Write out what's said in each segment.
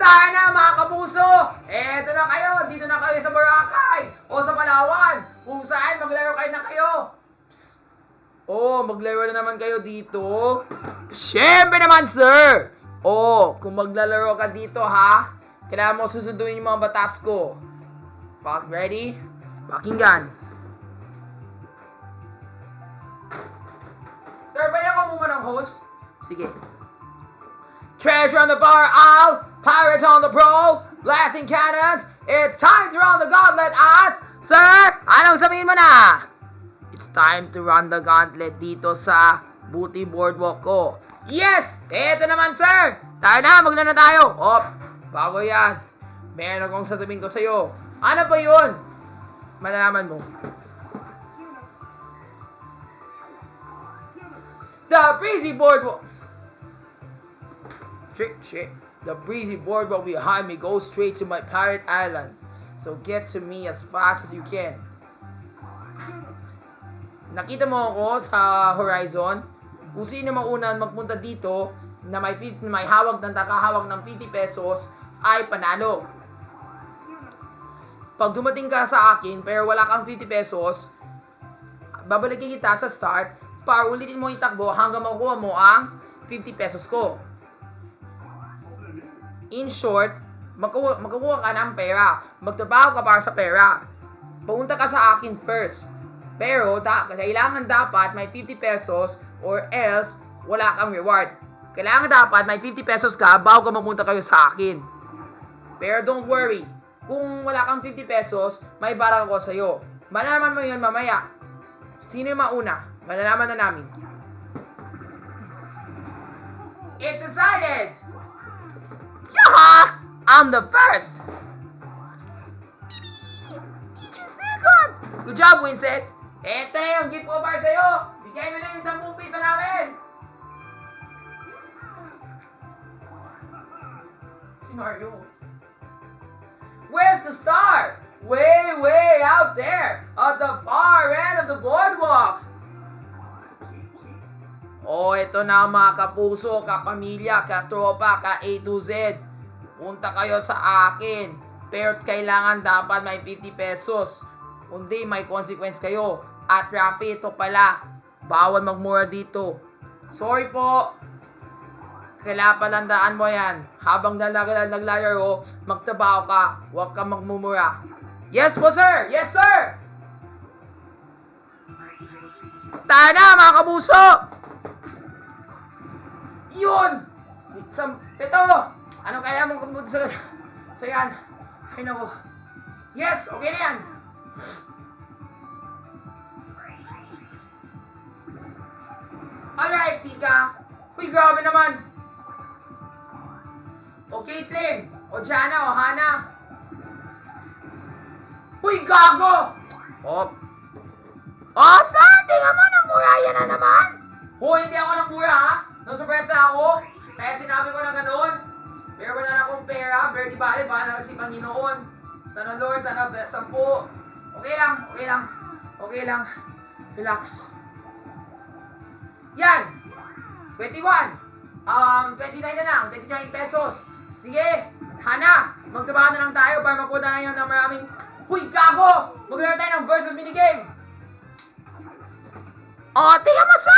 Tayo na mga kapuso! Eto na kayo! Dito na kayo sa Boracay o sa Palawan kung saan maglaro kayo na kayo. Psst. Maglaro na naman kayo dito. Siyempre naman, sir! Kung maglalaro ka dito, ha? Kailangan mo susunduin yung mga batas ko. Ready? Pakinggan. Sir, bayan ko muna ng host. Sige. Treasure on the bar aisle, pirates on the prowl, blasting cannons, it's time to run the gauntlet at... Sir, anong sabihin mo na? It's time to run the gauntlet dito sa Booty Boardwalk ko. Yes! Eto naman, sir! Tayo na, maglaro na tayo. Bago yan. Meron akong sasabihin ko sa'yo. Ano pa yun? Malalaman mo. The Breezy Boardwalk. The breezy boardwalk behind me goes straight to my pirate island. So get to me as fast as you can. Nakita mo ako sa horizon? Kung sino mauna magpunta dito na may nakahawak ng 50 pesos ay panalo. Pag dumating ka sa akin pero wala kang 50 pesos, babalikin kita sa start para ulitin mo yung takbo hanggang makuha mo ang 50 pesos ko. In short, magkukuha ka ng pera. Magtrabaho ka para sa pera. Pumunta ka sa akin first. Pero, kailangan dapat may 50 pesos or else, wala kang reward. Kailangan dapat may 50 pesos ka bago ka mapunta kayo sa akin. Pero don't worry. Kung wala kang 50 pesos, may barang ako sa'yo. Malalaman mo yun mamaya. Sino yung mauna? Malalaman na namin. It's decided! Yaha! I'm the first! Each second! Good job, Winces! Eto na yung gift ko para sa'yo! Bigay mo na yung 10 piso namin! Si Mario. Where's the star? Way out there! At the far end of the boardwalk! Ito na mga kapuso, kapamilya, katropa, ka A to Z. Punta kayo sa akin. Pero kailangan dapat may 50 pesos. Kundi may consequence kayo. At Rafi, ito pala. Bawal magmura dito. Sorry po. Kailangan palandaan mo yan. Habang naglalaro, magtrabaho ka. Huwag kang magmumura. Yes po, sir! Yes, sir! Tayo na mga kapuso! Yun! Ito! Anong kailangan mong kamutin sa yan? Ay naku. Yes! Okay na yan! Alright, Pika. Uy, grabe naman. O Caitlyn. O Jana. O Hana. Uy, gago! Saan? Tingnan mo, namura yan na naman. Hindi ako namura, ha? Nasurpresa ako, kaya sinabi ko na gano'n. Pero wala na akong pera, pero di bale, bahala kasi Panginoon. Sana Lord, sana 10. Okay lang. Relax. Yan! 21. 29 na lang, 29 pesos. Sige, Hana, magtrabaho na lang tayo para makuha na yun ng maraming... Huy, gago! Maglaro tayo ng versus minigame. Tingnan mo siya,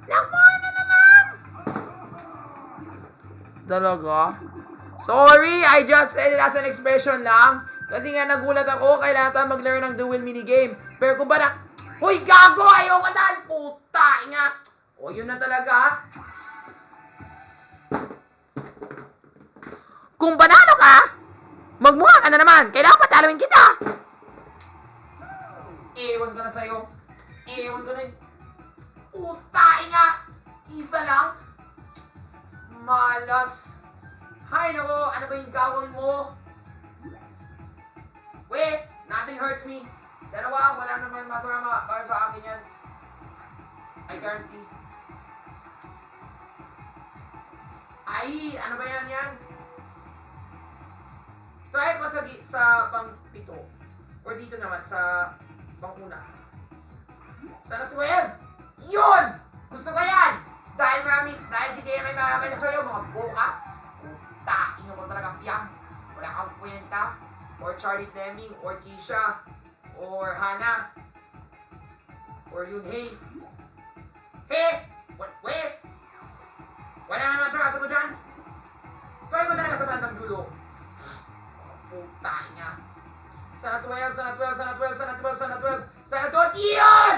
Nagmura na naman! Talaga? Sorry, I just said it as an expression lang. Kasi nga nagulat ako, kailangan tayo maglaro ng duel minigame. Pero kung ba Hoy, gago! Ayaw ka dahil! Puta! Nga! Yun na talaga. Kung panalo ka, magmura ka na naman. Kailangan patalawin kita. Ewan ko na sa'yo. Ewan ko na yun. Puta! Nga! Isa lang? Malas. Hay nako, ano ba yung gagawin mo? Wait, nothing hurts me. Dalawa, wala naman masama para sa akin yan. I guarantee. Ay, ano ba yan? Try ko sa pang-pito. Or dito naman, sa pang-una. Sana 12! Yun! Gusto ko yan! Dahil si Jay may mga sa'yo, mga boka. Ino ko talaga fiyak. Anita, or Charlie Fleming, or Keisha, or Hannah, or Yunhei. Hey! Wait! Wala naman sa ato ko dyan. Tuloy ko talaga sa bandang dulo. Putay niya. Sana 12, sana 12, sana 12, sana 12, sana 12, sana 12. Iyon!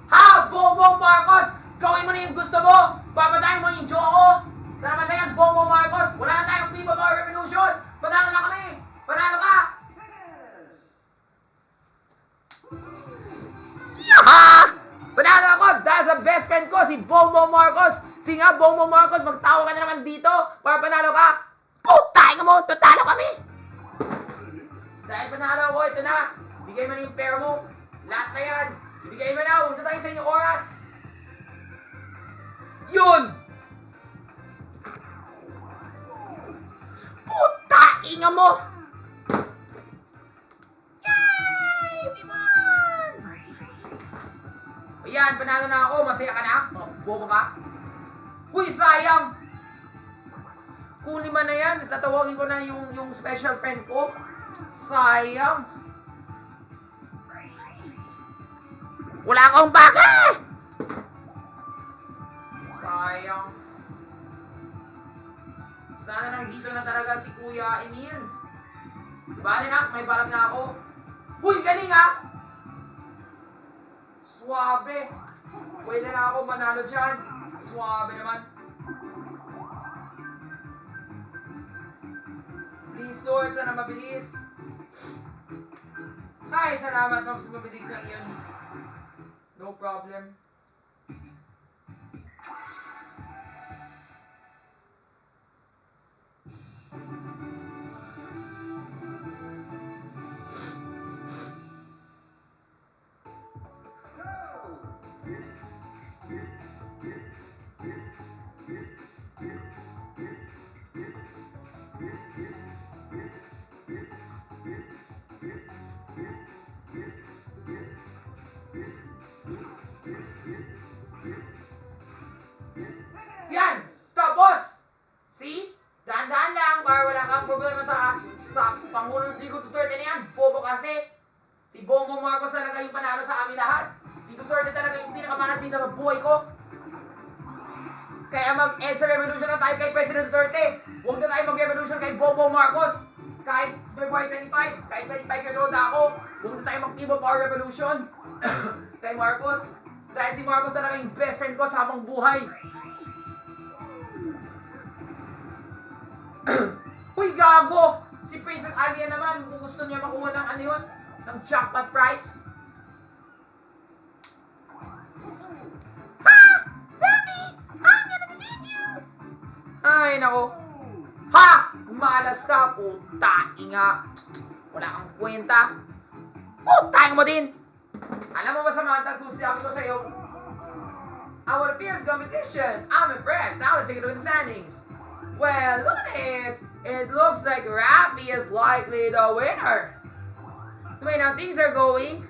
Ha! Bongbong Marcos! Gawin mo na yung gusto mo! Papatayin mo yung Joko! Sana masayan, Bongbong Marcos! Wala na tayong People Power Revolution! Panalo na kami! Panalo ka! Yaha! Panalo ako dahil sa best friend ko, si Bongbong Marcos! Sige nga, Bongbong Marcos, magtawa ka na naman dito para panalo ka! Putay ka mo! Tutalo kami! Dahil panalo ako, ito na! Bigay mo na yung pera mo! Lahat na yan! Ibigay mo na! Huwag na tayo sa inyong oras! Yun! Putain nga mo! Yay! We won! Ayan, panalo na ako. Masaya ka na? Oh, bobo ka? Huy, sayang! Kung 5 na yan, tatawagin ko na yung special friend ko. Sayang! Wala akong baka! Sayang. Sana nandito na talaga si Kuya Emil. Bale na, may balak na ako. Huy, galing ha! Suwabe. Pwede na ako manalo dyan. Suwabe naman. Please Lord, sana mabilis. Ay, salamat mas mabilis lang yun. No problem. Yan! Tapos! See? Dahan-dahan lang para wala kang problema sa Pangulong Rodrigo Duterte na yan. Bobo kasi. Si Bongbong Marcos talaga yung panalo sa amin lahat. Si Duterte talaga yung pinakamanasita sa buhay ko. Kaya mag-end sa revolution na tayo kay President Duterte. Huwag na tayo mag-revolution kay Bongbong Marcos. Kahit February 25, kahit 25 years old na ako, huwag na tayo mag-People Power Revolution kay Marcos. Dahil si Marcos talaga yung best friend ko sa habang buhay. Uy, gago! Si Princess Alia naman, kung gusto niya makuha ng ano yun, ng jackpot prize. Ha! Daddy! I'm gonna defeat you! Ay, nako. Ha! Malas ka, puta inga. Wala kang kwenta. Puta mo din! Alam mo ba, Samantha, kung sabi ko sa'yo, our fierce competition, I'm impressed. Now let's take a look at the standings. Well, look at this. It looks like Rappy is likely the winner. The way now things are going,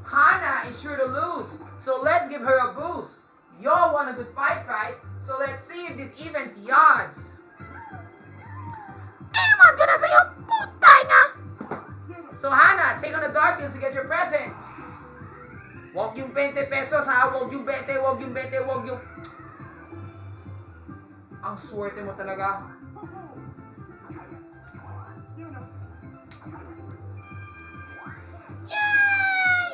Hannah is sure to lose. So let's give her a boost. Y'all want a good fight, right? So let's see if this event's yards. Ewan ko na sa'yo, putay nga! So Hannah, take on the dark field to get your present. Wag yung 20 pesos ha, wag yung 20, wag yung 20, wag yung... Ang swerte mo talaga. Yay!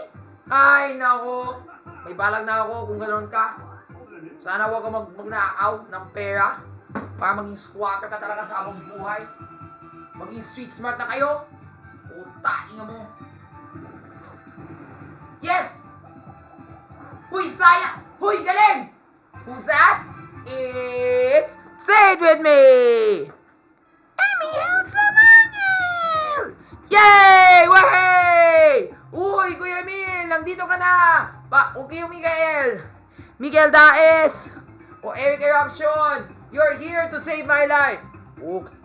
Ay, nako. May balag na ako kung ganoon ka. Sana huwag ka magnakaw ng pera para maging squatter ka talaga sa abang buhay. Maging street smart na kayo. Utainga mo. Yes! Huy, saya! Huy, galing! Who's that? It's... Say it with me! Emil Samangil! Yay! Wahey! Uy, Kuya Emil! Nandito ka na! Okay, Miguel! Miguel Daes! O Eric Eruption! You're here to save my life!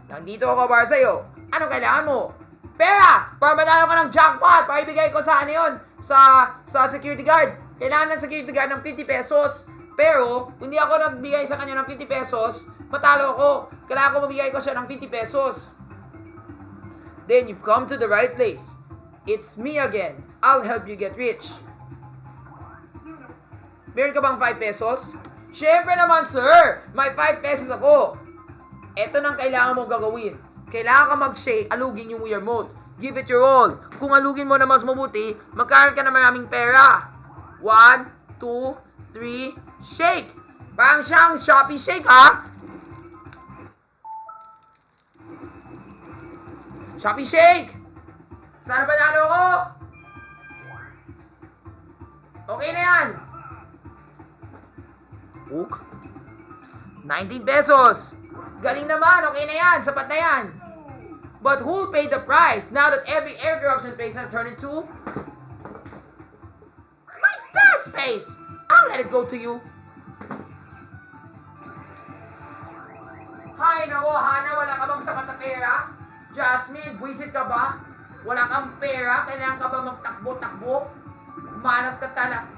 Nandito ako para sa'yo. Anong kailangan mo? Pera! Para manalo ka ng jackpot! Para ibigay ko sa ano yun? Sa security guard. Kailangan ng security guard ng 50 pesos. Pero, kung hindi ako nagbigay sa kanya ng 50 pesos, matalo ako. Kailangan ko mabigay ko siya ng 50 pesos. then you've come to the right place. It's me again. I'll help you get rich. Meron ka bang 5 pesos? Syempre naman, sir! May 5 pesos ako. Ito nang kailangan mong gagawin. Kailangan ka mag-shake, alugin yung weird mode. Give it your all. Kung alugin mo na mas mabuti, magkaroon ka na maraming pera. 1, 2, 3, shake! Parang siyang Shopee shake, ha? Shopee shake! Sana panalo ko? Okay na yan. Hook? 19 pesos. Galing naman, okay na yan, sapat na yan. But who'll pay the price now that every air corruption place na turned into my dad's face? I'll let it go to you. Hay nako, Hana, wala ka bang sapat na pera? Jasmine, buwisit ka ba? Wala kang pera? Kailangan ka ba magtakbo-takbo? Manas ka tala.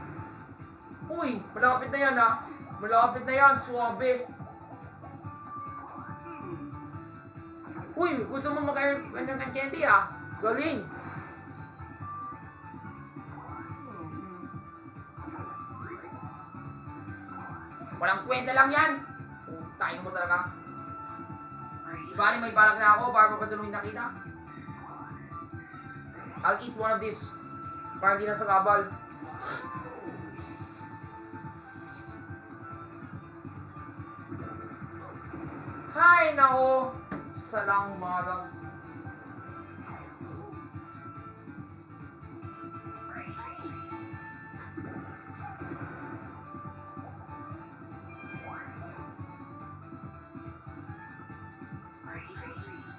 Uy, malapit na yan, ha? Malapit na yan, suwabe. Uy, gusto mo makaroon ng candy, ha? Galing. Walang kwenta lang yan. Tayo mo talaga. Bali, may balak na ako para mapatuloy nakita. I'll eat one of these para hindi na sa kabal. Hay nako, salang malas.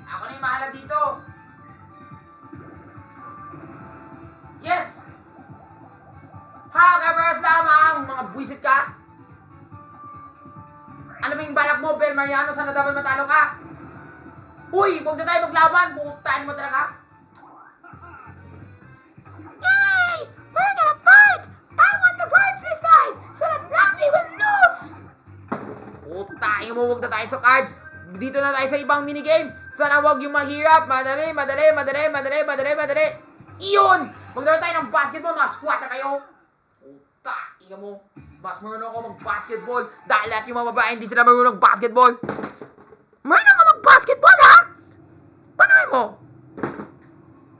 Ako na yung mahala dito. Yes! Ha, kaparas lamang, mga buwisit ka. Ano ba yung balak mo, Bel Mariano? Sana dapat matalo ka? Uy, huwag na tayo maglaban. Putain mo talaga. Yay! We're gonna fight! I want the cards this side so that Rocky will lose! Putain mo, huwag na tayo sa cards. Dito na tayo sa ibang minigame. Sana huwag yung mahirap. Madali, madali, madali, madali, madali, madali. Iyon! Maglaro tayo ng basketball, mga squatter kayo. Puta, inga mo. Mas marunong ako mag-basketball. Dahil lahat yung mga babae hindi sila marunong mag-basketball. Marunong ako mag-basketball, ha? Panoy mo.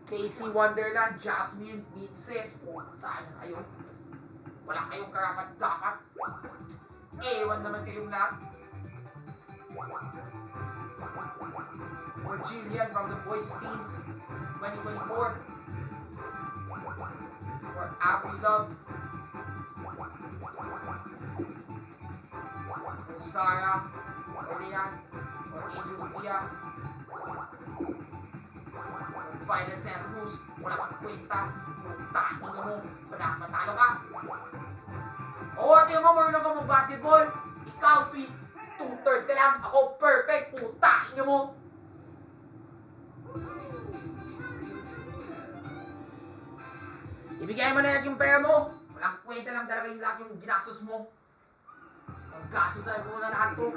Casey Wonderland, Jasmine, Beatses. Puta na kayo. Wala kayong karapat-dapat. Ewan naman kayong lahat. Or Jillian from the Boys Teens 2024. Or Avril Love. Or Sarah. Or Leanne. Or Angel Sophia. Or Violet Santa Cruz. Wala kang kwenta. Taking mo. Matalo ka. Oo, tingnan mo, marunong ka mag-basketball. Ikaw, 2/3 ka lang. Ako, perfect. Taking mo. Ibigay mo na lahat yung pera mo. Walang kwenta lang talaga yung lahat yung ginastos mo. Ang gastos na ko na lahat to.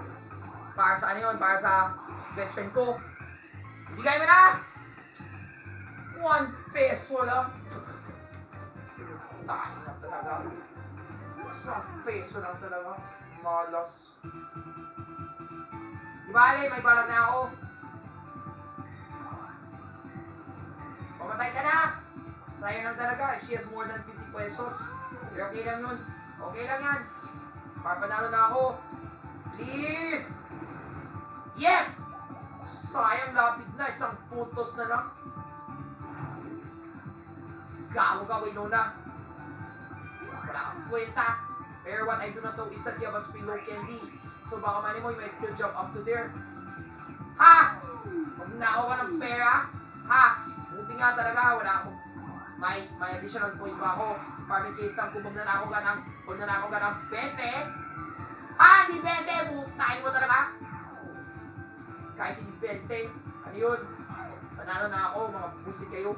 Para sa ano yun? Para sa best friend ko. Ibigay mo na! 1 peso lang. Tayo na talaga. 1 peso lang talaga. Malas. Di bale, may balag na ako. Pamatay ka na! Sayang lang talaga, if she has more than 50 pesos. Pero okay lang nun. Okay lang yan. Papanalo na ako. Please! Yes! Sayang, lapit na. 1 puntos na lang. Gago ka, Winona. Wala kang kwenta. Pero what I do not know is that you have a pillow candy. So baka mani mo, you might still jump up to there. Ha! Huwag na ako ka ng pera. Ha! Buti nga talaga, wala akong may additional points pa ako. Para may case lang kung magnanako ka ng 20. Ah, hindi 20! Butahin mo talaga. Kahit hindi 20. Ano yun? Panalo na ako, mga busit kayo.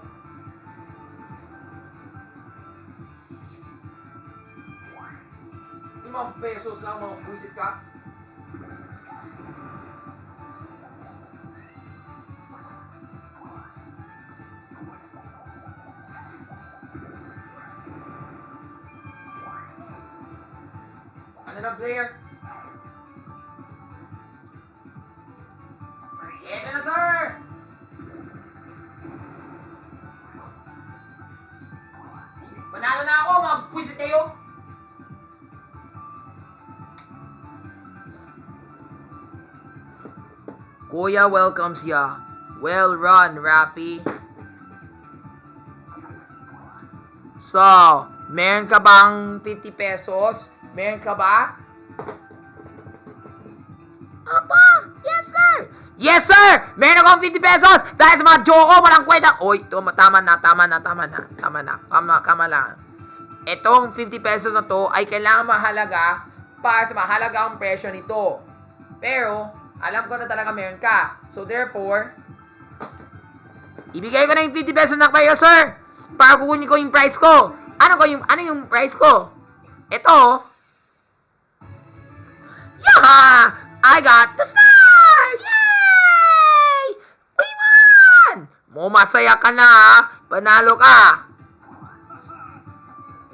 ₱5 lang, mga busit ka. Ito na, player. Ito na, sir! Panalo na ako, mag-quiz kayo. Kuya welcomes ya. Well run, Rafi. So, meron ka bang 50 pesos? Meron ka ba? Apa? Yes, sir! Yes, sir! Meron akong 50 pesos! Dahil sa mga joko, walang kwenta. Oy, tama lang. Itong 50 pesos na to ay kailangan mahalaga para sa mahalaga ang presyo nito. Pero, alam ko na talaga meron ka. So, therefore, ibigay ko na yung 50 pesos na kayo, sir! Para kukunin ko yung price ko. Ano yung price ko? Ito. Yeah! I got the star! Yay! We won! Masaya ka na, ha? Panalo ka.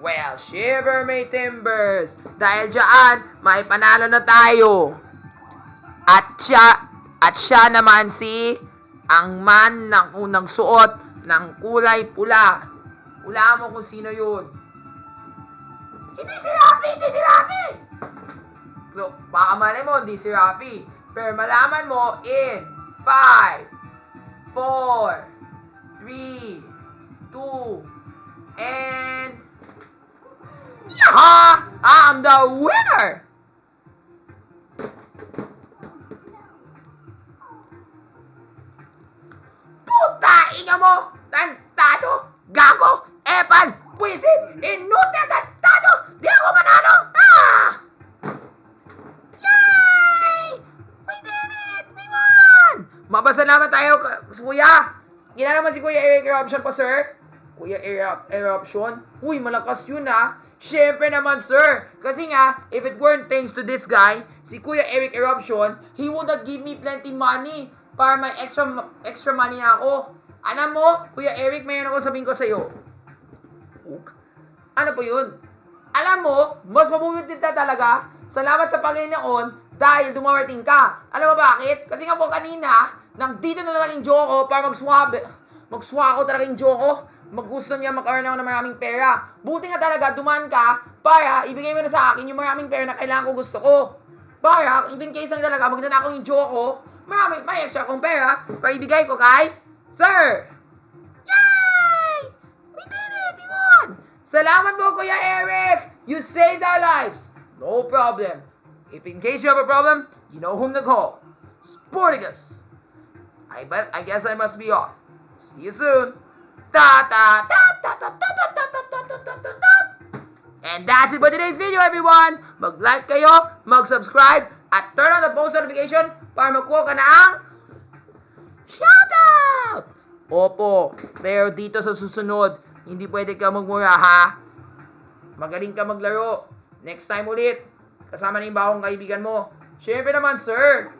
Well, shiver may timbers. Dahil dyan, may panalo na tayo. At siya naman ang man ng unang suot ng kulay pula. Hulaan mo kung sino yun. Hindi si Rafi! So, baka malay mo, hindi si Rafi. Pero malaman mo in 5, 4, 3, 2, and... Yaha! I'm the winner! Puta ina mo! Tantado! Gago! Epal! Pwisit! Inutil! Tantado! Di ako manalo! Ah! Yay! We did it! We won! Mapasalamat tayo, kuya! Kilala naman si Kuya Eric Eruption po, sir? Kuya Eruption? Uy, malakas yun, ha? Siyempre naman, sir. Kasi nga, if it weren't thanks to this guy, si Kuya Eric Eruption, he would not give me plenty money para may extra money na ako. Alam mo, Kuya Eric, mayroon ako sabihin ko sa'yo. Ano po yun? Alam mo, mas mabubuti na talaga. Salamat sa Panginoon dahil dumarating ka. Alam mo bakit? Kasi nga po kanina, nandito na lang yung Joko para mag-swak ako talaga yung Joko. Maggusto niya mag-earn ako ng maraming pera. Buti nga talaga, dumaan ka para ibigay mo na sa akin yung maraming pera na kailangan ko gusto ko. Para, even case lang talaga, magdana ako yung Joko, may extra akong pera para ibigay ko kay Sir! Yay! We did it! We won! Salamat po, Kuya Eric! You saved our lives! No problem. If in case you have a problem, you know whom to call. Sporticus! I guess I must be off. See you soon! And that's it for today's video, everyone! Mag-like kayo, mag-subscribe, at turn on the post notification para makuha ka na ang shoutout! Opo, pero dito sa susunod, hindi pwede ka magmura, ha? Magaling ka maglaro. Next time ulit, kasama na yung bagong kaibigan mo. Siyempre naman, sir,